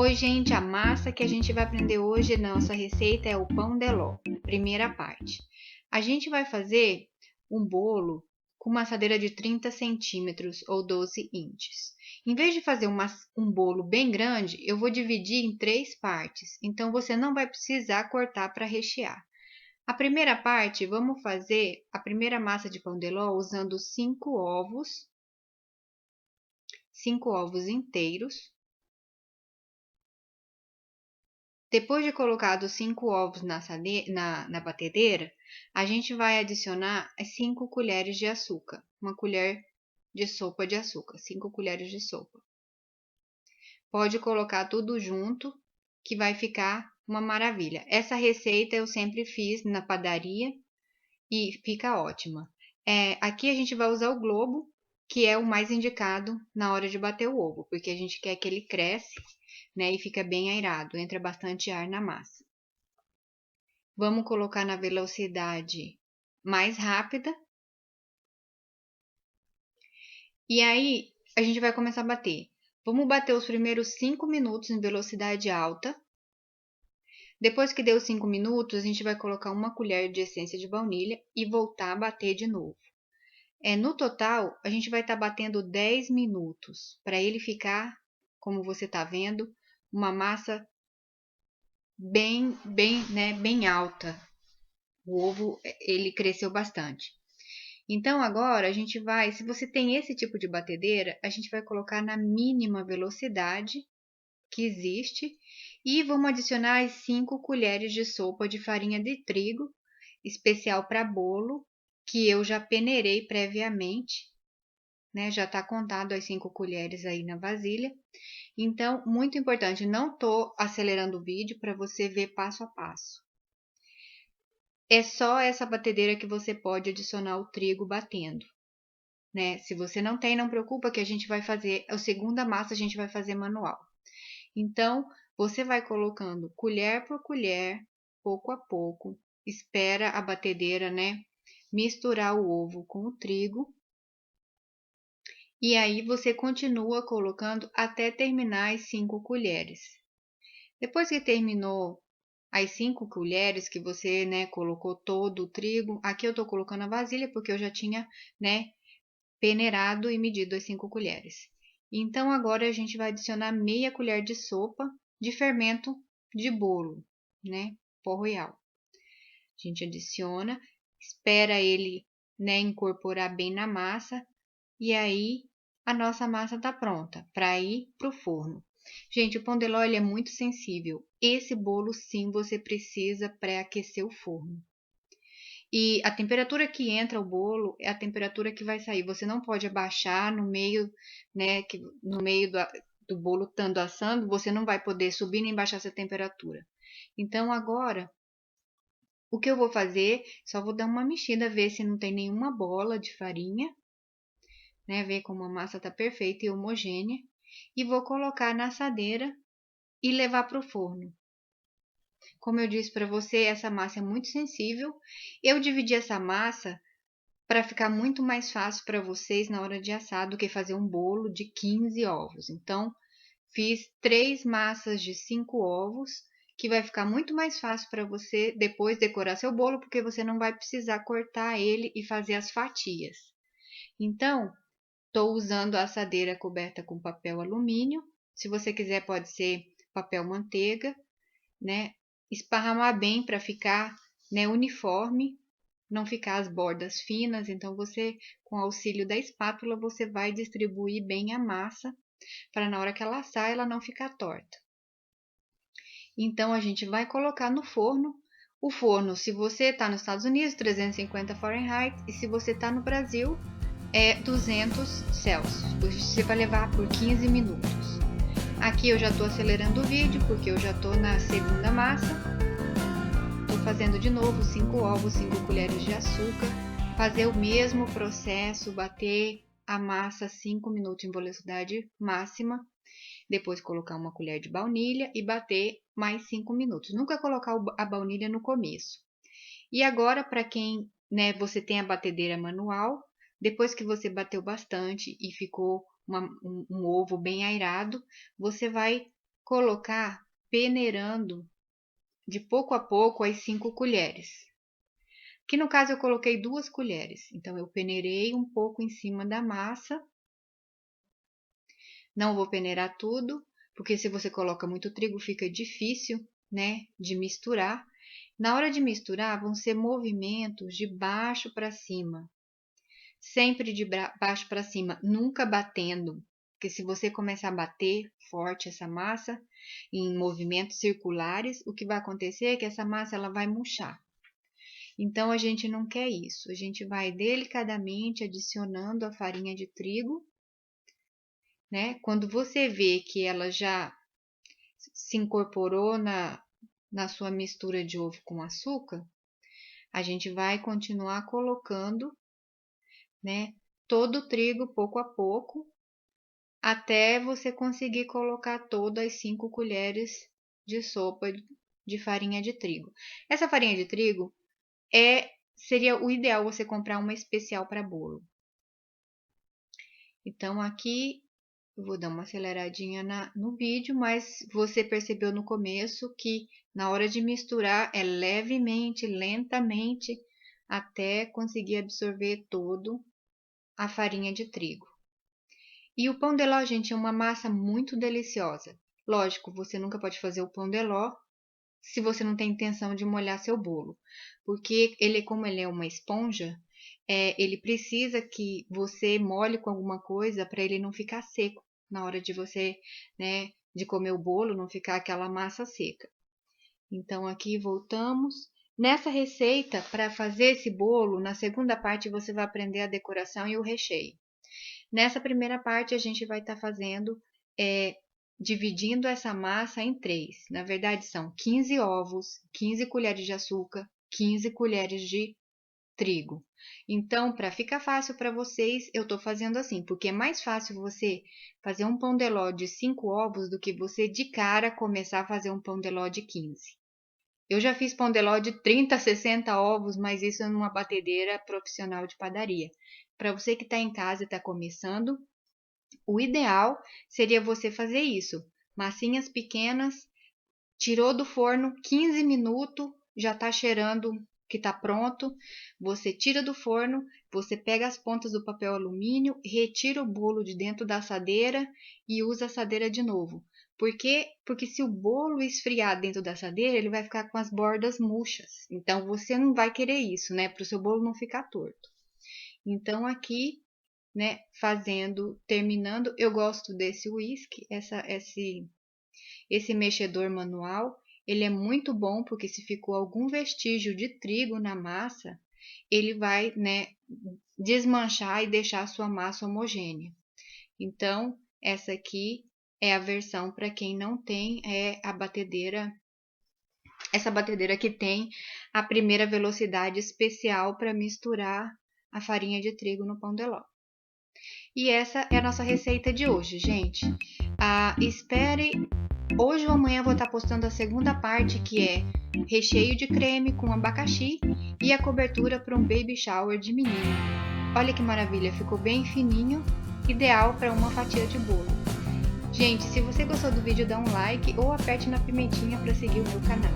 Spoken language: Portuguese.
Oi, gente, a massa que a gente vai aprender hoje na nossa receita é o pão de ló, primeira parte. A gente vai fazer um bolo com uma assadeira de 30 centímetros ou 12 inches. Em vez de fazer um bolo bem grande, eu vou dividir em 3 partes, então você não vai precisar cortar para rechear. A primeira parte, vamos fazer a primeira massa de pão de ló usando 5 ovos inteiros. Depois de colocar os 5 ovos na batedeira, a gente vai adicionar as 5 colheres de açúcar, uma colher de sopa de açúcar, 5 colheres de sopa. Pode colocar tudo junto, que vai ficar uma maravilha. Essa receita eu sempre fiz na padaria e fica ótima. Aqui a gente vai usar o globo, que é o mais indicado na hora de bater o ovo, porque a gente quer que ele cresce, né, e fica bem airado, entra bastante ar na massa. Vamos colocar na velocidade mais rápida. E aí, a gente vai começar a bater. Vamos bater os primeiros 5 minutos em velocidade alta. Depois que deu 5 minutos, a gente vai colocar uma colher de essência de baunilha e voltar a bater de novo. No total, a gente vai estar batendo 10 minutos, para ele ficar, como você está vendo, uma massa bem alta. O ovo, ele cresceu bastante. Então, agora a gente vai, se você tem esse tipo de batedeira, a gente vai colocar na mínima velocidade que existe e vamos adicionar as 5 colheres de sopa de farinha de trigo, especial para bolo, que eu já peneirei previamente, né? Já está contado as 5 colheres aí na vasilha. Então, muito importante, não estou acelerando o vídeo para você ver passo a passo. É só essa batedeira que você pode adicionar o trigo batendo, né? Se você não tem, não preocupa que a gente vai fazer, a segunda massa a gente vai fazer manual. Então, você vai colocando colher por colher, pouco a pouco, espera a batedeira, né, misturar o ovo com o trigo. E aí você continua colocando até terminar as 5 colheres. Depois que terminou as 5 colheres que você, né, colocou todo o trigo, aqui eu tô colocando a vasilha porque eu já tinha, né, peneirado e medido as 5 colheres. Então, agora a gente vai adicionar meia colher de sopa de fermento de bolo, né, pó royal. A gente adiciona, espera ele, né, incorporar bem na massa e aí a nossa massa tá pronta para ir pro forno. Gente, o pão de ló ele é muito sensível. Esse bolo sim você precisa pré-aquecer o forno. E a temperatura que entra o bolo é a temperatura que vai sair. Você não pode abaixar no meio, né, no meio do bolo estando assando, você não vai poder subir nem baixar essa temperatura. Então agora, o que eu vou fazer, só vou dar uma mexida, ver se não tem nenhuma bola de farinha, né, ver como a massa tá perfeita e homogênea, e vou colocar na assadeira e levar para o forno. Como eu disse para você, essa massa é muito sensível. Eu dividi essa massa para ficar muito mais fácil para vocês na hora de assar do que fazer um bolo de 15 ovos. Então, fiz 3 massas de 5 ovos, que vai ficar muito mais fácil para você depois decorar seu bolo, porque você não vai precisar cortar ele e fazer as fatias. Então, estou usando a assadeira coberta com papel alumínio. Se você quiser, pode ser papel manteiga, né? Esparramar bem para ficar, né, uniforme, não ficar as bordas finas. Então, você, com o auxílio da espátula, você vai distribuir bem a massa para na hora que ela assar, ela não ficar torta. Então, a gente vai colocar no forno. O forno, se você está nos Estados Unidos, 350 Fahrenheit, e se você está no Brasil, é 200 Celsius. Você vai levar por 15 minutos. Aqui eu já estou acelerando o vídeo, porque eu já estou na segunda massa. Estou fazendo de novo 5 ovos, 5 colheres de açúcar. Fazer o mesmo processo, bater a massa 5 minutos em velocidade máxima. Depois colocar uma colher de baunilha e bater mais 5 minutos. Nunca colocar a baunilha no começo. E agora, para quem, né, você tem a batedeira manual, depois que você bateu bastante e ficou um ovo bem airado, você vai colocar peneirando de pouco a pouco as 5 colheres. Que no caso eu coloquei 2 colheres, então eu peneirei um pouco em cima da massa. Não vou peneirar tudo, porque se você coloca muito trigo fica difícil, né, de misturar. Na hora de misturar vão ser movimentos de baixo para cima. Sempre de baixo para cima, nunca batendo. Porque se você começar a bater forte essa massa em movimentos circulares, o que vai acontecer é que essa massa ela vai murchar. Então, a gente não quer isso. A gente vai delicadamente adicionando a farinha de trigo, né? Quando você vê que ela já se incorporou na sua mistura de ovo com açúcar, a gente vai continuar colocando, né, todo o trigo pouco a pouco, até você conseguir colocar todas as 5 colheres de sopa de farinha de trigo. Essa farinha de trigo seria o ideal você comprar uma especial para bolo. Então, aqui eu vou dar uma aceleradinha no vídeo, mas você percebeu no começo que na hora de misturar é levemente, lentamente, até conseguir absorver todo a farinha de trigo. E o pão de ló, gente, é uma massa muito deliciosa. Lógico, você nunca pode fazer o pão de ló se você não tem intenção de molhar seu bolo, porque como ele é uma esponja, ele precisa que você molhe com alguma coisa para ele não ficar seco na hora de você, né, de comer o bolo, não ficar aquela massa seca. Então, aqui voltamos. Nessa receita, para fazer esse bolo, na segunda parte você vai aprender a decoração e o recheio. Nessa primeira parte, a gente vai estar fazendo dividindo essa massa em 3. Na verdade, são 15 ovos, 15 colheres de açúcar, 15 colheres de trigo. Então, para ficar fácil para vocês, eu estou fazendo assim, porque é mais fácil você fazer um pão de ló de 5 ovos do que você de cara começar a fazer um pão de ló de 15. Eu já fiz pão de ló de 30, 60 ovos, mas isso é numa batedeira profissional de padaria. Para você que está em casa e está começando, o ideal seria você fazer isso. Massinhas pequenas, tirou do forno, 15 minutos, já está cheirando que está pronto. Você tira do forno, você pega as pontas do papel alumínio, retira o bolo de dentro da assadeira e usa a assadeira de novo. Por quê? Porque se o bolo esfriar dentro da assadeira, ele vai ficar com as bordas murchas. Então, você não vai querer isso, né? Para o seu bolo não ficar torto. Então, aqui, né, terminando, eu gosto desse whisk, esse mexedor manual, ele é muito bom porque se ficou algum vestígio de trigo na massa, ele vai, né, desmanchar e deixar a sua massa homogênea. Então, essa aqui é a versão para quem não tem a batedeira, essa batedeira que tem a primeira velocidade especial para misturar a farinha de trigo no pão de ló. E essa é a nossa receita de hoje, gente. Espere, hoje ou amanhã eu vou estar postando a segunda parte, que é recheio de creme com abacaxi e a cobertura para um baby shower de menino. Olha que maravilha, ficou bem fininho, ideal para uma fatia de bolo. Gente, se você gostou do vídeo, dá um like ou aperte na pimentinha para seguir o meu canal.